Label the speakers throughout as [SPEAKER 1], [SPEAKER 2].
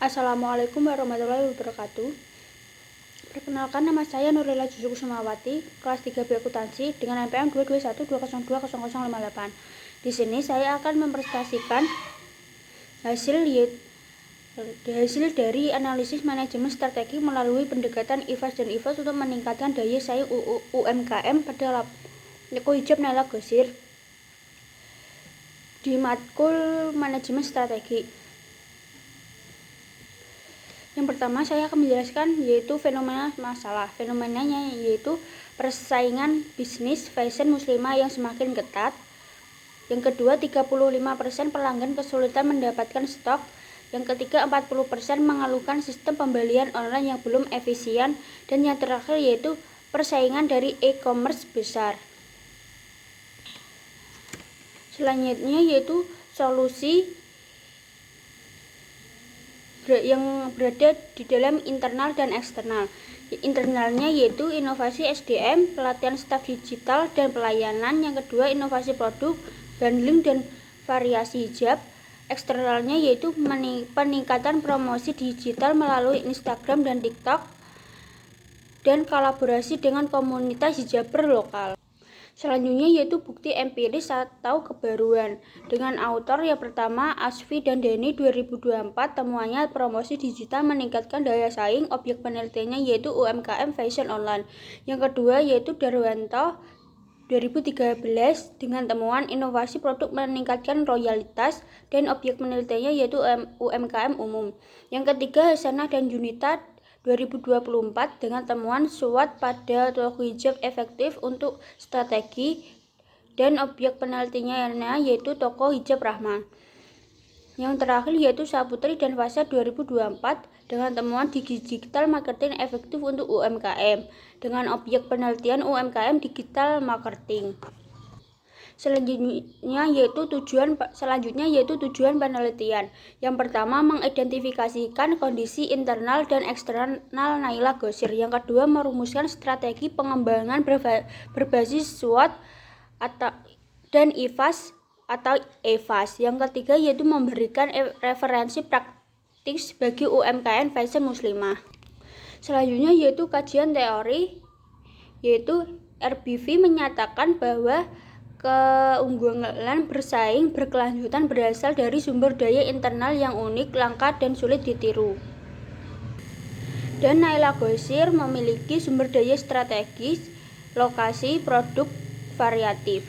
[SPEAKER 1] Assalamualaikum warahmatullahi wabarakatuh. Perkenalkan, nama saya Nurila Jujuk Sumawati, kelas 3B Akuntansi dengan NPM 22120200058. Di sini saya akan mempresentasikan hasil dari analisis manajemen strategi melalui pendekatan IFAS dan IFAS untuk meningkatkan daya saing UMKM pada hijab Naila Gosir di matkul manajemen strategi. Yang pertama saya akan menjelaskan yaitu fenomena masalah. Fenomenanya yaitu persaingan bisnis fashion muslimah yang semakin ketat. Yang kedua, 35% pelanggan kesulitan mendapatkan stok. Yang ketiga, 40% mengeluhkan sistem pembelian online yang belum efisien. Dan yang terakhir yaitu persaingan dari e-commerce besar. Selanjutnya yaitu solusi yang berada di dalam internal dan eksternal. Internalnya yaitu inovasi SDM, pelatihan staf digital dan pelayanan. Yang kedua, inovasi produk, bundling dan variasi hijab. Eksternalnya yaitu peningkatan promosi digital melalui Instagram dan TikTok dan kolaborasi dengan komunitas hijaber lokal. Selanjutnya yaitu bukti empiris atau kebaruan. Dengan autor yang pertama Asfi dan Denny 2024, temuannya promosi digital meningkatkan daya saing. Objek penelitiannya yaitu UMKM fashion online. Yang kedua yaitu Darwanto 2013 dengan temuan inovasi produk meningkatkan royalitas, dan objek penelitiannya yaitu UMKM umum. Yang ketiga Hasanah dan Junita 2024 dengan temuan SWOT pada toko hijab efektif untuk strategi, dan objek penelitiannya yaitu toko hijab Rahma. Yang terakhir yaitu Saputri dan Fasa 2024 dengan temuan digital marketing efektif untuk UMKM dengan objek penelitian UMKM digital marketing. Selanjutnya yaitu tujuan penelitian. Yang pertama, mengidentifikasikan kondisi internal dan eksternal Naila Gosir. Yang kedua, merumuskan strategi pengembangan berbasis SWOT dan IFAS atau EVAS. Yang ketiga yaitu memberikan referensi praktis bagi UMKM fashion muslimah. Selanjutnya yaitu kajian teori, yaitu RBV menyatakan bahwa keunggulan bersaing berkelanjutan berasal dari sumber daya internal yang unik, langka, dan sulit ditiru. Dan Naila Gosir memiliki sumber daya strategis, lokasi, produk variatif.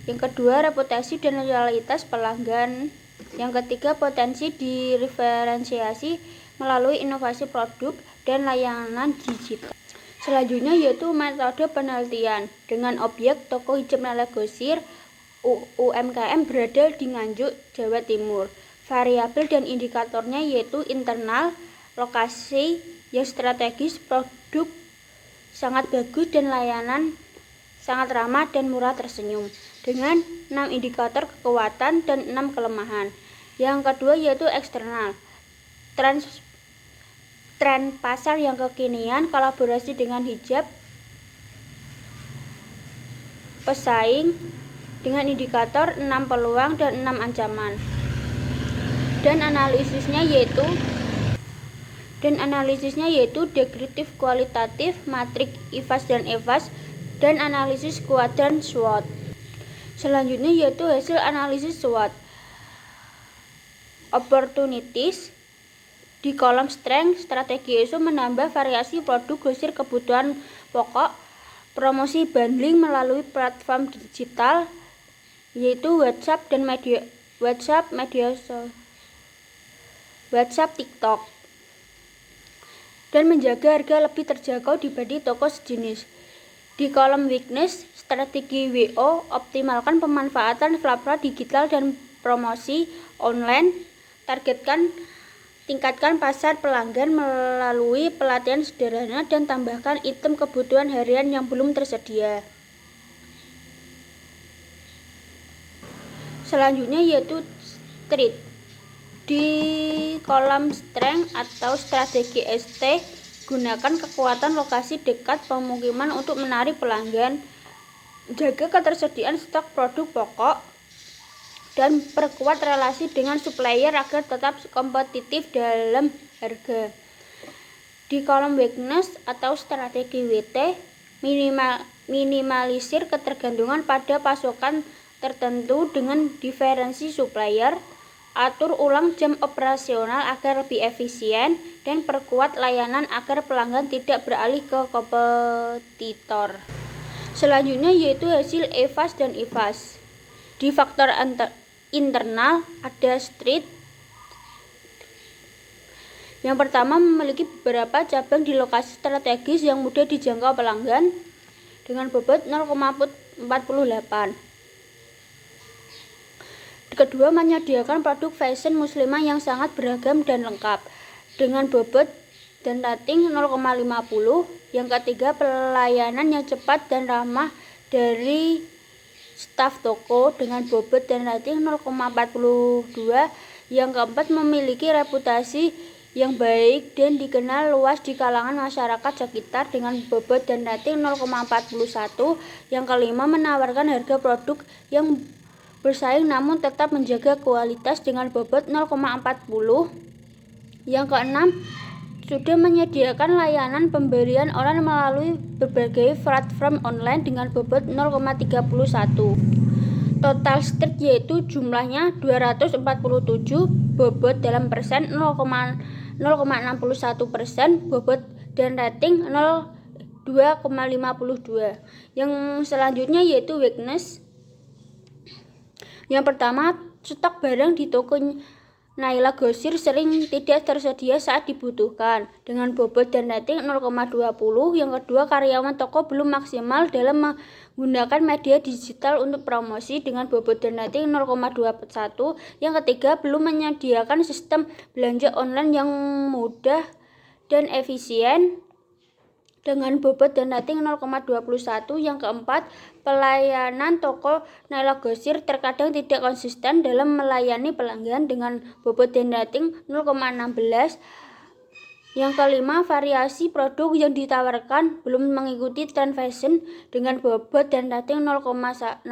[SPEAKER 1] Yang kedua, reputasi dan loyalitas pelanggan. Yang ketiga, potensi diferensiasi melalui inovasi produk dan layanan digital. Selanjutnya yaitu metode penelitian. Dengan objek toko hijab Naila Gosir UMKM berada di Nganjuk, Jawa Timur. Variabel dan indikatornya yaitu internal, lokasi yang strategis, produk sangat bagus, dan layanan sangat ramah dan murah tersenyum, dengan 6 indikator kekuatan dan 6 kelemahan. Yang kedua yaitu eksternal, tren pasar yang kekinian, kolaborasi dengan hijab, pesaing dengan indikator 6 peluang dan 6 ancaman. Dan analisisnya yaitu deskriptif, kualitatif, matrik IFAS dan EVAS, dan analisis kuadran SWOT. Selanjutnya yaitu hasil analisis SWOT. Opportunities. Di kolom strength, strategi ISO menambah variasi produk Gosir kebutuhan pokok, promosi bundling melalui platform digital yaitu WhatsApp TikTok, dan menjaga harga lebih terjangkau dibanding toko sejenis. Di kolom weakness, strategi WO, optimalkan pemanfaatan platform digital dan promosi online, tingkatkan pasar pelanggan melalui pelatihan sederhana, dan tambahkan item kebutuhan harian yang belum tersedia. Selanjutnya yaitu street. Di kolom strength atau strategi ST, gunakan kekuatan lokasi dekat pemukiman untuk menarik pelanggan. Jaga ketersediaan stok produk pokok. dan perkuat relasi dengan supplier agar tetap kompetitif dalam harga. Di kolom weakness atau strategi WT, minimalisir ketergantungan pada pasokan tertentu dengan diferensi supplier, atur ulang jam operasional agar lebih efisien, dan perkuat layanan agar pelanggan tidak beralih ke kompetitor. Selanjutnya yaitu hasil EVAS dan IVAS. Di faktor internal ada street. Yang pertama, memiliki beberapa cabang di lokasi strategis yang mudah dijangkau pelanggan dengan bobot 0,48. Kedua, menyediakan produk fashion muslimah yang sangat beragam dan lengkap dengan bobot dan rating 0,50. Yang ketiga, pelayanan yang cepat dan ramah dari staf toko dengan bobot dan rating 0,42. Yang keempat, memiliki reputasi yang baik dan dikenal luas di kalangan masyarakat sekitar dengan bobot dan rating 0,41. Yang kelima, menawarkan harga produk yang bersaing namun tetap menjaga kualitas dengan bobot 0,40. Yang keenam, sudah menyediakan layanan pembelian online melalui berbagai platform online dengan bobot 0,31. Total street yaitu jumlahnya 247, bobot dalam persen 0,61%, bobot dan rating 2,52. Yang selanjutnya yaitu weakness. Yang pertama, stok barang di toko Naila Gosir sering tidak tersedia saat dibutuhkan dengan bobot dan rating 0,20. Yang kedua, karyawan toko belum maksimal dalam menggunakan media digital untuk promosi dengan bobot dan rating 0,21. Yang ketiga, belum menyediakan sistem belanja online yang mudah dan efisien dengan bobot dan rating 0,21. Yang keempat, pelayanan toko Naila Gosir terkadang tidak konsisten dalam melayani pelanggan dengan bobot dan rating 0,16. Yang kelima, variasi produk yang ditawarkan belum mengikuti tren fashion dengan bobot dan rating 0,16.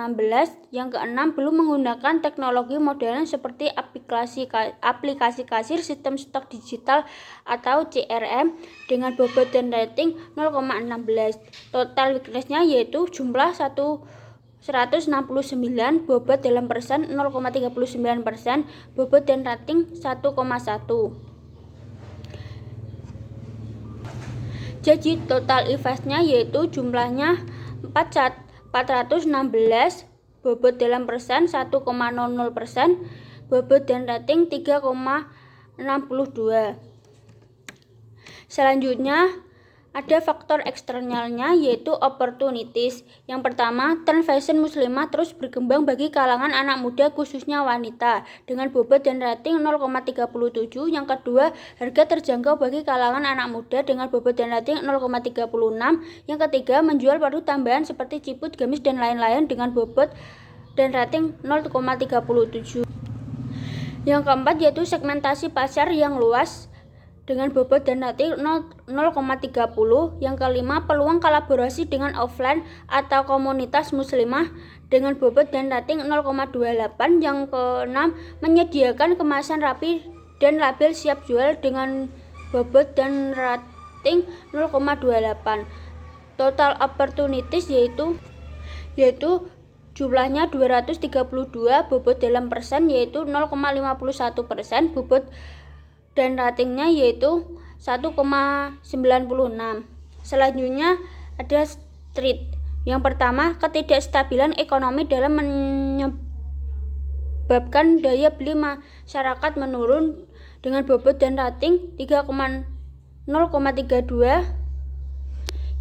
[SPEAKER 1] Yang keenam, belum menggunakan teknologi modern seperti aplikasi kasir, sistem stok digital atau CRM dengan bobot dan rating 0,16. Total weakness-nya yaitu jumlah 169, bobot dalam persen 0,39%, bobot dan rating 1,1. Jadi total IVAS-nya yaitu jumlahnya 416, bobot dalam persen 1,00%, bobot dan rating 3,62. Selanjutnya ada faktor eksternalnya yaitu opportunities. Yang pertama, tren fashion muslimah terus berkembang bagi kalangan anak muda khususnya wanita dengan bobot dan rating 0,37. Yang kedua, harga terjangkau bagi kalangan anak muda dengan bobot dan rating 0,36. Yang ketiga, menjual produk tambahan seperti ciput, gamis dan lain-lain dengan bobot dan rating 0,37. Yang keempat yaitu segmentasi pasar yang luas dengan bobot dan rating 0,30. Yang kelima, peluang kolaborasi dengan offline atau komunitas muslimah dengan bobot dan rating 0,28. Yang keenam, menyediakan kemasan rapi dan label siap jual dengan bobot dan rating 0,28. Total opportunities yaitu jumlahnya 232, bobot dalam persen yaitu 0,51%, bobot dan ratingnya yaitu 1,96. Selanjutnya ada street. Yang pertama, ketidakstabilan ekonomi dalam menyebabkan daya beli masyarakat menurun dengan bobot dan rating 0,32.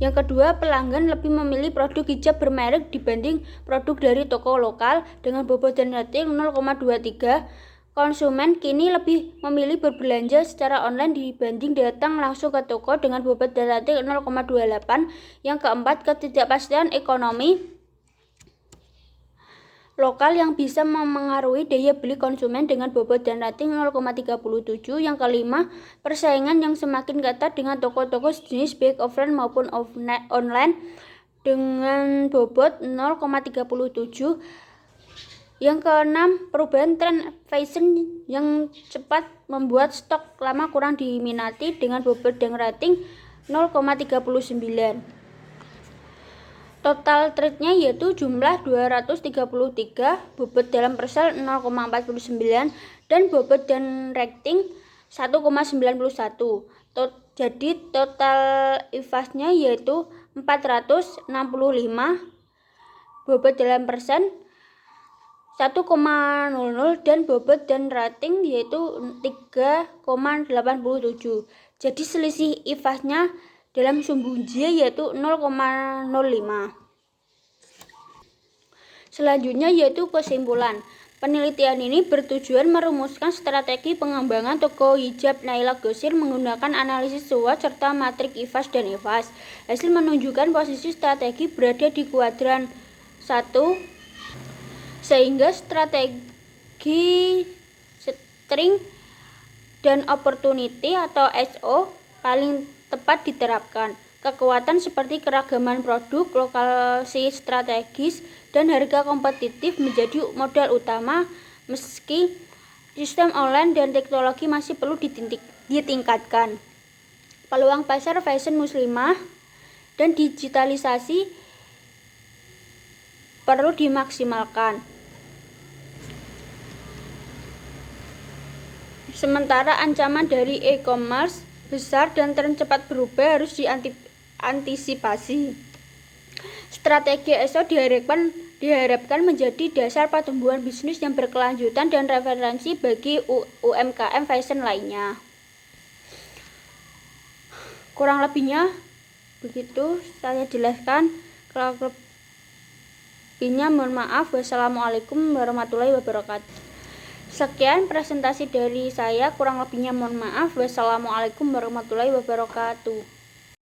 [SPEAKER 1] Yang kedua, pelanggan lebih memilih produk hijab bermerek dibanding produk dari toko lokal dengan bobot dan rating 0,23. Konsumen kini lebih memilih berbelanja secara online dibanding datang langsung ke toko dengan bobot dan rating 0,28. Yang keempat, ketidakpastian ekonomi lokal yang bisa memengaruhi daya beli konsumen dengan bobot dan rating 0,37. Yang kelima, persaingan yang semakin ketat dengan toko-toko sejenis baik offline maupun online dengan bobot 0,37. Yang keenam, perubahan tren fashion yang cepat membuat stok lama kurang diminati dengan bobot dan rating 0,39. Total trade-nya yaitu jumlah 233, bobot dalam persel 0,49 dan bobot dan rating 1,91. Jadi total IFAS-nya yaitu 465, bobot dalam persen 1,00 dan bobot dan rating yaitu 3,87. Jadi selisih IFAS-nya dalam sumbu J yaitu 0,05. Selanjutnya yaitu kesimpulan. Penelitian ini bertujuan merumuskan strategi pengembangan toko hijab Naila Ghassir menggunakan analisis SWOT serta matrik IFAS dan IFAS. Hasil menunjukkan posisi strategi berada di kuadran 1, sehingga strategi strength dan opportunity atau SO paling tepat diterapkan. Kekuatan seperti keragaman produk, lokasi strategis, dan harga kompetitif menjadi modal utama meski sistem online dan teknologi masih perlu ditingkatkan. Peluang pasar fashion muslimah dan digitalisasi perlu dimaksimalkan. Sementara ancaman dari e-commerce besar dan tren cepat berubah harus diantisipasi. Strategi SO diharapkan menjadi dasar pertumbuhan bisnis yang berkelanjutan dan referensi bagi UMKM fashion lainnya. Kurang lebihnya begitu saya jelaskan. Kalau lebihnya mohon maaf. Wassalamualaikum warahmatullahi wabarakatuh. Sekian presentasi dari saya, kurang lebihnya mohon maaf. Wassalamualaikum warahmatullahi wabarakatuh.